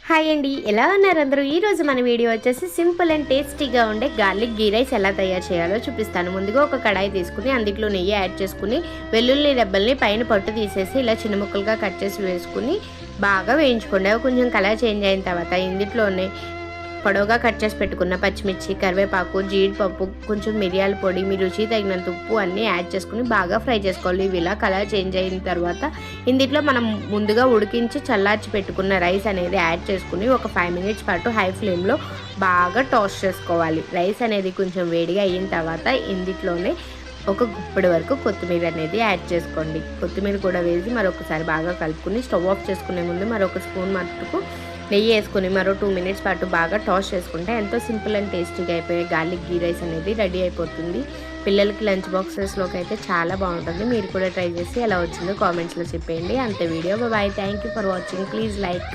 Hi అండి, ఎలా ఉన్నారు అందరూ? ఈరోజు మన వీడియో వచ్చేసి సింపుల్ అండ్ టేస్టీగా ఉండే గార్లిక్ గీ రైస్ ఎలా తయారు చేయాలో చూపిస్తాను. ముందుగా ఒక కడాయి తీసుకుని అందులో నెయ్యి యాడ్ చేసుకుని వెల్లుల్లి రెబ్బల్ని పైన పట్టు తీసేసి ఇలా చిన్న ముక్కలుగా కట్ చేసి వేసుకుని బాగా వేయించుకోండి. అవి కొంచెం కలర్ చేంజ్ అయిన తర్వాత ఇందులోనే పొడవుగా కట్ చేసి పెట్టుకున్న పచ్చిమిర్చి, కరివేపాకు, జీడిపప్పు, కొంచెం మిరియాల పొడి, మీ రుచి తగినంత ఉప్పు అన్నీ యాడ్ చేసుకుని బాగా ఫ్రై చేసుకోవాలి. ఇవి ఇలా కలర్ చేంజ్ అయిన తర్వాత ఇందులో మనం ముందుగా ఉడికించి చల్లార్చి పెట్టుకున్న రైస్ అనేది యాడ్ చేసుకుని ఒక 5 మినిట్స్ పాటు హై ఫ్లేమ్లో బాగా టోస్ట్ చేసుకోవాలి. రైస్ అనేది కొంచెం వేడిగా అయిన తర్వాత ఇందులోనే ఒక గుప్పెడు వరకు కొత్తిమీర అనేది యాడ్ చేసుకోండి. కొత్తిమీర కూడా వేసి మరొకసారి బాగా కలుపుకుని స్టవ్ ఆఫ్ చేసుకునే ముందు మరొక స్పూన్ మట్టుకు నెయ్యి వేసుకొని మరో 2 మినిట్స్ పాటు బాగా టాస్ చేసుకుంటే ఎంతో సింపుల్ అండ్ టేస్టీగా అయిపోయే గార్లిక్ గీ రైస్ అనేది రెడీ అయిపోతుంది. పిల్లలకి లంచ్ బాక్సెస్లోకి అయితే చాలా బాగుంటుంది. మీరు కూడా ట్రై చేసి ఎలా వచ్చిందో కామెంట్స్లో చెప్పేయండి. అంతే video. Bye. Thank you for watching. Please like.